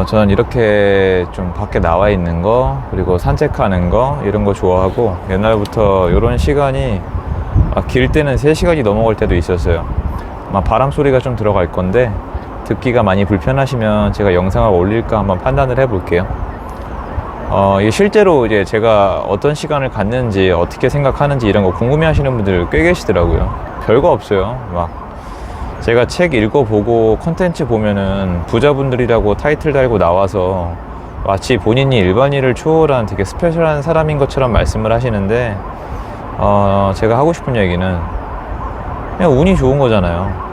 저는 이렇게 좀 밖에 나와 있는 거, 그리고 산책하는 거, 이런 거 좋아하고, 옛날부터 이런 시간이 길 때는 3시간이 넘어갈 때도 있었어요. 바람 소리가 좀 들어갈 건데, 듣기가 많이 불편하시면 제가 영상을 올릴까 한번 판단을 해 볼게요. 이게 실제로 이제 제가 어떤 시간을 갖는지, 어떻게 생각하는지 이런 거 궁금해 하시는 분들 꽤 계시더라고요. 별거 없어요. 제가 책 읽어보고 콘텐츠 보면은 부자분들이라고 타이틀 달고 나와서 마치 본인이 일반인을 초월한 되게 스페셜한 사람인 것처럼 말씀을 하시는데, 제가 하고 싶은 얘기는 그냥 운이 좋은 거잖아요.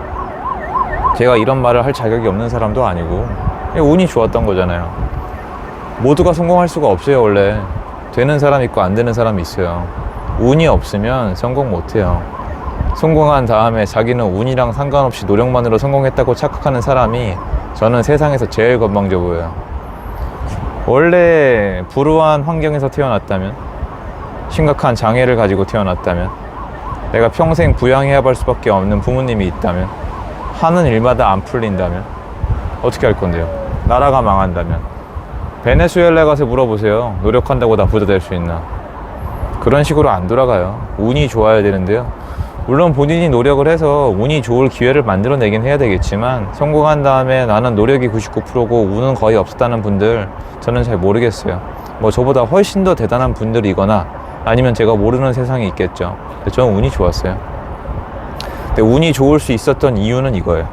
제가 이런 말을 할 자격이 없는 사람도 아니고 그냥 운이 좋았던 거잖아요. 모두가 성공할 수가 없어요. 원래 되는 사람 있고 안 되는 사람이 있어요. 운이 없으면 성공 못해요. 성공한 다음에 자기는 운이랑 상관없이 노력만으로 성공했다고 착각하는 사람이 저는 세상에서 제일 건방져 보여요. 원래 불우한 환경에서 태어났다면, 심각한 장애를 가지고 태어났다면, 내가 평생 부양해야 할 수밖에 없는 부모님이 있다면, 하는 일마다 안 풀린다면 어떻게 할 건데요? 나라가 망한다면. 베네수엘라 가서 물어보세요. 노력한다고 다 부자 될 수 있나? 그런 식으로 안 돌아가요. 운이 좋아야 되는데요, 물론 본인이 노력을 해서 운이 좋을 기회를 만들어내긴 해야 되겠지만, 성공한 다음에 나는 노력이 99%고 운은 거의 없었다는 분들 저는 잘 모르겠어요. 저보다 훨씬 더 대단한 분들이거나 아니면 제가 모르는 세상이 있겠죠. 저는 운이 좋았어요. 근데 운이 좋을 수 있었던 이유는 이거예요.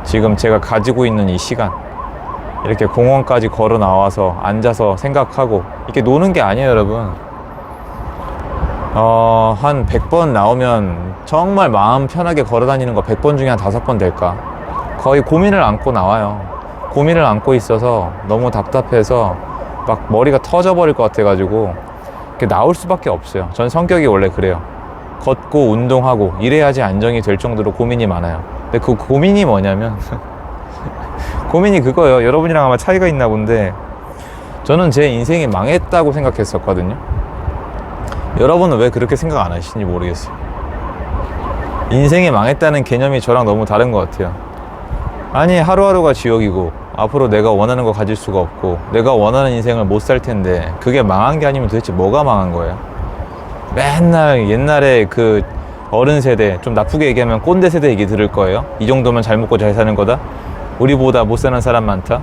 지금 제가 가지고 있는 이 시간, 이렇게 공원까지 걸어 나와서 앉아서 생각하고 이렇게 노는 게 아니에요, 여러분. 한 100번 나오면 정말 마음 편하게 걸어 다니는 거 100번 중에 한 5번 될까? 거의 고민을 안고 나와요. 고민을 안고 있어서 너무 답답해서 막 머리가 터져버릴 것 같아가지고 이렇게 나올 수밖에 없어요. 전 성격이 원래 그래요. 걷고 운동하고 이래야지 안정이 될 정도로 고민이 많아요. 근데 그 고민이 뭐냐면 고민이 그거예요. 여러분이랑 아마 차이가 있나 본데, 저는 제 인생이 망했다고 생각했었거든요. 여러분은 왜 그렇게 생각 안 하시는지 모르겠어요. 인생이 망했다는 개념이 저랑 너무 다른 것 같아요. 아니, 하루하루가 지옥이고 앞으로 내가 원하는 거 가질 수가 없고 내가 원하는 인생을 못 살 텐데, 그게 망한 게 아니면 도대체 뭐가 망한 거예요? 맨날 옛날에 그 어른 세대, 좀 나쁘게 얘기하면 꼰대 세대 얘기 들을 거예요. 이 정도면 잘 먹고 잘 사는 거다, 우리보다 못 사는 사람 많다.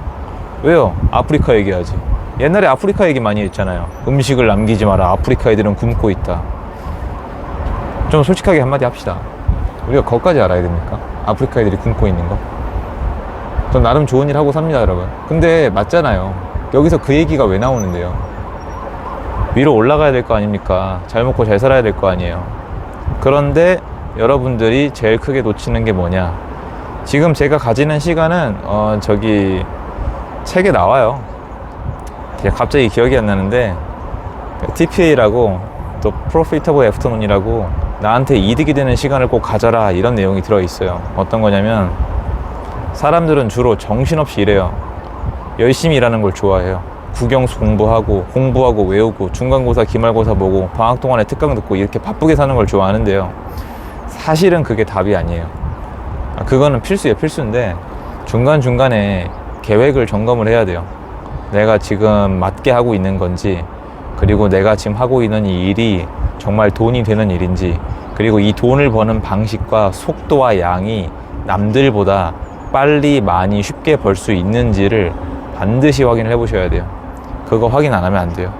왜요? 아프리카 얘기하지. 옛날에 아프리카 얘기 많이 했잖아요. 음식을 남기지 마라, 아프리카 애들은 굶고 있다. 좀 솔직하게 한마디 합시다. 우리가 그것까지 알아야 됩니까? 아프리카 애들이 굶고 있는 거. 전 나름 좋은 일 하고 삽니다, 여러분. 근데 맞잖아요. 여기서 그 얘기가 왜 나오는데요? 위로 올라가야 될 거 아닙니까? 잘 먹고 잘 살아야 될 거 아니에요. 그런데 여러분들이 제일 크게 놓치는 게 뭐냐? 지금 제가 가지는 시간은 저기 책에 나와요. 갑자기 기억이 안 나는데, TPA라고, 또 Profitable Afternoon이라고, 나한테 이득이 되는 시간을 꼭 가져라, 이런 내용이 들어있어요. 어떤 거냐면, 사람들은 주로 정신없이 일해요. 열심히 일하는 걸 좋아해요. 국영수 공부하고 외우고, 중간고사 기말고사 보고, 방학 동안에 특강 듣고, 이렇게 바쁘게 사는 걸 좋아하는데요, 사실은 그게 답이 아니에요. 그거는 필수예요. 필수인데 중간중간에 계획을 점검을 해야 돼요. 내가 지금 맞게 하고 있는 건지, 그리고 내가 지금 하고 있는 이 일이 정말 돈이 되는 일인지, 그리고 이 돈을 버는 방식과 속도와 양이 남들보다 빨리 많이 쉽게 벌 수 있는지를 반드시 확인을 해 보셔야 돼요. 그거 확인 안 하면 안 돼요.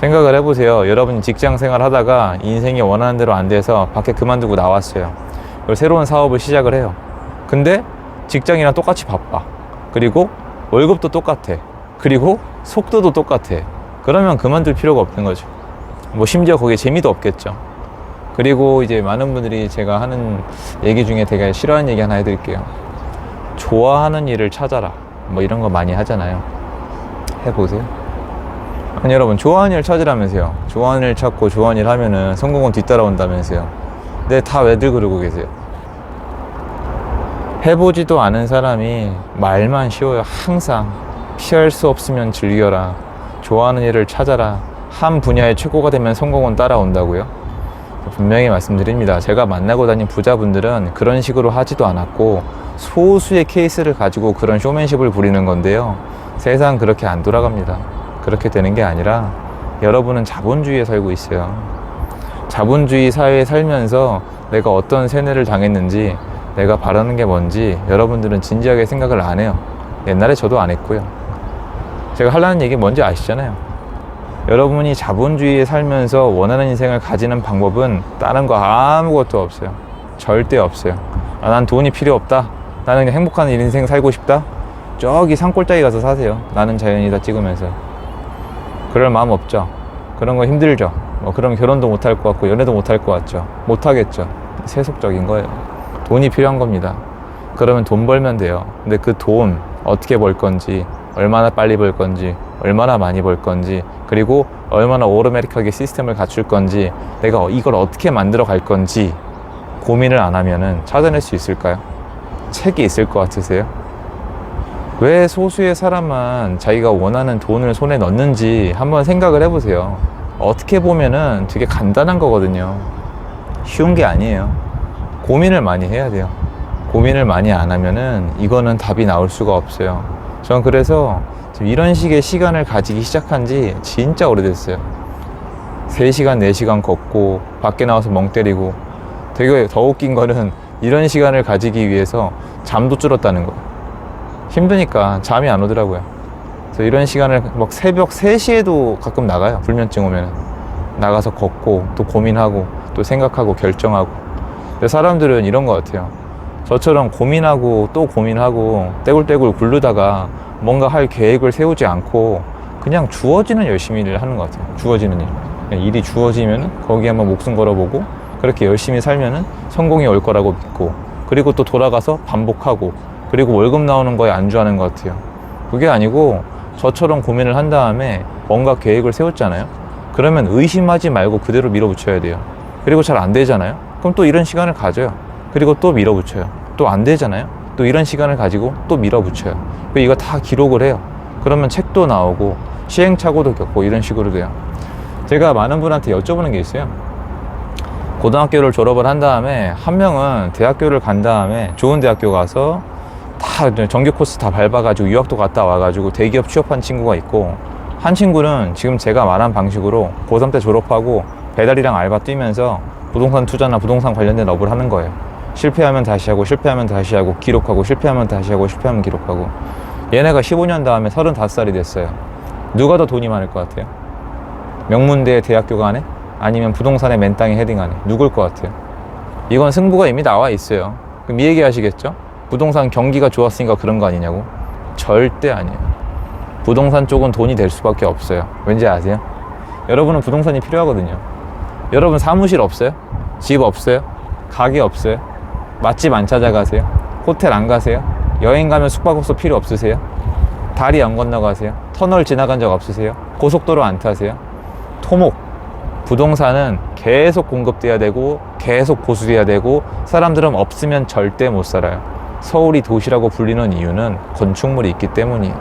생각을 해보세요. 여러분이 직장 생활 하다가 인생이 원하는 대로 안 돼서 밖에 그만두고 나왔어요. 그리고 새로운 사업을 시작을 해요. 근데 직장이랑 똑같이 바빠. 그리고 월급도 똑같아. 그리고 속도도 똑같아. 그러면 그만둘 필요가 없는 거죠. 심지어 거기에 재미도 없겠죠. 그리고 이제 많은 분들이 제가 하는 얘기 중에 되게 싫어하는 얘기 하나 해드릴게요. 좋아하는 일을 찾아라, 이런 거 많이 하잖아요. 해보세요. 아니, 여러분, 좋아하는 일 찾으라면서요. 좋아하는 일 찾고 좋아하는 일 하면은 성공은 뒤따라온다면서요. 근데 다 왜들 그러고 계세요? 해보지도 않은 사람이 말만 쉬워요. 항상 피할 수 없으면 즐겨라, 좋아하는 일을 찾아라, 한 분야의 최고가 되면 성공은 따라온다고요? 분명히 말씀드립니다. 제가 만나고 다닌 부자분들은 그런 식으로 하지도 않았고, 소수의 케이스를 가지고 그런 쇼맨십을 부리는 건데요. 세상 그렇게 안 돌아갑니다. 그렇게 되는 게 아니라 여러분은 자본주의에 살고 있어요. 자본주의 사회에 살면서 내가 어떤 세뇌를 당했는지, 내가 바라는 게 뭔지 여러분들은 진지하게 생각을 안 해요. 옛날에 저도 안 했고요. 제가 하려는 얘기 뭔지 아시잖아요. 여러분이 자본주의에 살면서 원하는 인생을 가지는 방법은 다른 거 아무것도 없어요. 절대 없어요. 아, 난 돈이 필요 없다. 나는 그냥 행복한 인생 살고 싶다. 저기 산골짜기 가서 사세요. 나는 자연이다 찍으면서. 그럴 마음 없죠. 그런 거 힘들죠. 그럼 결혼도 못 할 것 같고 연애도 못 할 것 같죠. 못 하겠죠. 세속적인 거예요. 돈이 필요한 겁니다. 그러면 돈 벌면 돼요. 근데 그 돈 어떻게 벌 건지, 얼마나 빨리 벌 건지, 얼마나 많이 벌 건지, 그리고 얼마나 오토매틱하게 시스템을 갖출 건지, 내가 이걸 어떻게 만들어 갈 건지 고민을 안 하면은 찾아낼 수 있을까요? 책이 있을 것 같으세요? 왜 소수의 사람만 자기가 원하는 돈을 손에 넣는지 한번 생각을 해보세요. 어떻게 보면은 되게 간단한 거거든요. 쉬운 게 아니에요. 고민을 많이 해야 돼요. 고민을 많이 안 하면은 이거는 답이 나올 수가 없어요. 전 그래서 이런 식의 시간을 가지기 시작한 지 진짜 오래됐어요. 3시간, 4시간 걷고 밖에 나와서 멍 때리고, 되게 더 웃긴 거는 이런 시간을 가지기 위해서 잠도 줄었다는 거예요. 힘드니까 잠이 안 오더라고요. 그래서 이런 시간을 막 새벽 3시에도 가끔 나가요. 불면증 오면 나가서 걷고 또 고민하고 또 생각하고 결정하고. 근데 사람들은 이런 것 같아요. 저처럼 고민하고 또 고민하고 떼굴떼굴 굴르다가 뭔가 할 계획을 세우지 않고 그냥 주어지는 열심히 일을 하는 것 같아요. 주어지는 일. 그냥 일이 주어지면 거기에 한번 목숨 걸어보고 그렇게 열심히 살면은 성공이 올 거라고 믿고, 그리고 또 돌아가서 반복하고, 그리고 월급 나오는 거에 안주하는 것 같아요. 그게 아니고 저처럼 고민을 한 다음에 뭔가 계획을 세웠잖아요. 그러면 의심하지 말고 그대로 밀어붙여야 돼요. 그리고 잘 안 되잖아요. 그럼 또 이런 시간을 가져요. 그리고 또 밀어붙여요. 또 안 되잖아요. 또 이런 시간을 가지고 또 밀어붙여요. 이거 다 기록을 해요. 그러면 책도 나오고 시행착오도 겪고 이런 식으로 돼요. 제가 많은 분한테 여쭤보는 게 있어요. 고등학교를 졸업을 한 다음에 한 명은 대학교를 간 다음에 좋은 대학교 가서 다 정규 코스 다 밟아가지고 유학도 갔다 와가지고 대기업 취업한 친구가 있고, 한 친구는 지금 제가 말한 방식으로 고3 때 졸업하고 배달이랑 알바 뛰면서 부동산 투자나 부동산 관련된 업을 하는 거예요. 실패하면 다시 하고, 실패하면 다시 하고, 기록하고, 실패하면 다시 하고, 실패하면 기록하고. 얘네가 15년 다음에 35살이 됐어요. 누가 더 돈이 많을 것 같아요? 명문대 대학교 가네? 아니면 부동산의 맨 땅에 헤딩하네? 누굴 것 같아요? 이건 승부가 이미 나와 있어요. 그럼 이 얘기 하시겠죠? 부동산 경기가 좋았으니까 그런 거 아니냐고? 절대 아니에요. 부동산 쪽은 돈이 될 수밖에 없어요. 왠지 아세요? 여러분은 부동산이 필요하거든요. 여러분 사무실 없어요? 집 없어요? 가게 없어요? 맛집 안 찾아가세요? 호텔 안 가세요? 여행 가면 숙박업소 필요 없으세요? 다리 안 건너가세요? 터널 지나간 적 없으세요? 고속도로 안 타세요? 토목. 부동산은 계속 공급돼야 되고 계속 보수돼야 되고, 사람들은 없으면 절대 못 살아요. 서울이 도시라고 불리는 이유는 건축물이 있기 때문이에요.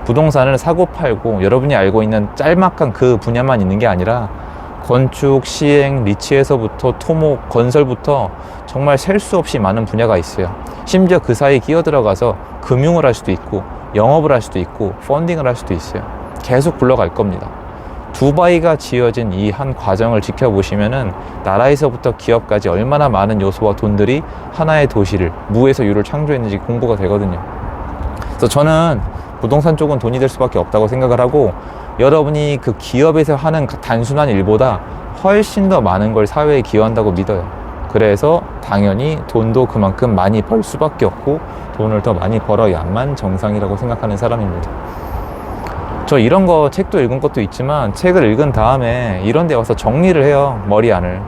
부동산을 사고 팔고 여러분이 알고 있는 짤막한 그 분야만 있는 게 아니라 건축, 시행, 리치에서부터 토목, 건설부터 정말 셀 수 없이 많은 분야가 있어요. 심지어 그 사이에 끼어들어가서 금융을 할 수도 있고 영업을 할 수도 있고 펀딩을 할 수도 있어요. 계속 굴러갈 겁니다. 두바이가 지어진 이 한 과정을 지켜보시면은 나라에서부터 기업까지 얼마나 많은 요소와 돈들이 하나의 도시를, 무에서 유를 창조했는지 공부가 되거든요. 그래서 저는 부동산 쪽은 돈이 될 수밖에 없다고 생각을 하고, 여러분이 그 기업에서 하는 단순한 일보다 훨씬 더 많은 걸 사회에 기여한다고 믿어요. 그래서 당연히 돈도 그만큼 많이 벌 수밖에 없고 돈을 더 많이 벌어야만 정상이라고 생각하는 사람입니다. 저 이런 거 책도 읽은 것도 있지만 책을 읽은 다음에 이런 데 와서 정리를 해요. 머리 안을.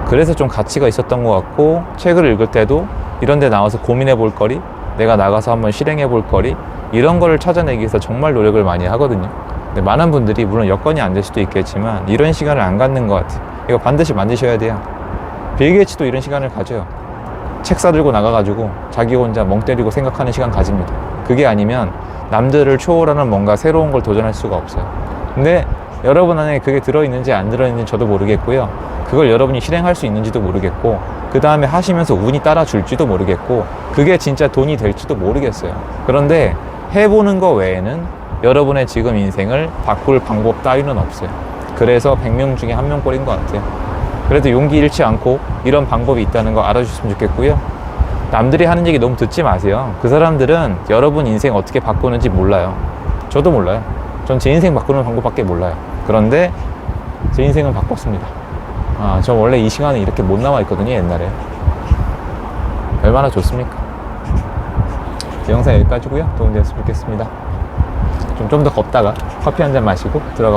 그래서 좀 가치가 있었던 것 같고, 책을 읽을 때도 이런 데 나와서 고민해 볼 거리, 내가 나가서 한번 실행해 볼 거리, 이런 거를 찾아내기 위해서 정말 노력을 많이 하거든요. 근데 많은 분들이 물론 여건이 안 될 수도 있겠지만 이런 시간을 안 갖는 것 같아요. 이거 반드시 만드셔야 돼요. 빌 게이츠도 이런 시간을 가져요. 책 사들고 나가가지고 자기 혼자 멍 때리고 생각하는 시간 가집니다. 그게 아니면 남들을 초월하는 뭔가 새로운 걸 도전할 수가 없어요. 근데 여러분 안에 그게 들어있는지 안 들어있는지 저도 모르겠고요. 그걸 여러분이 실행할 수 있는지도 모르겠고, 그 다음에 하시면서 운이 따라줄지도 모르겠고, 그게 진짜 돈이 될지도 모르겠어요. 그런데 해보는 거 외에는 여러분의 지금 인생을 바꿀 방법 따위는 없어요. 그래서 100명 중에 1명 꼴인 것 같아요. 그래도 용기 잃지 않고 이런 방법이 있다는 거 알아주셨으면 좋겠고요. 남들이 하는 얘기 너무 듣지 마세요. 그 사람들은 여러분 인생 어떻게 바꾸는지 몰라요. 저도 몰라요. 전 제 인생 바꾸는 방법밖에 몰라요. 그런데 제 인생은 바꿨습니다. 저 원래 이 시간에 이렇게 못 나와 있거든요, 옛날에. 얼마나 좋습니까? 이 영상 여기까지고요. 도움되었으면 좋겠습니다. 좀 더 걷다가 커피 한 잔 마시고 들어가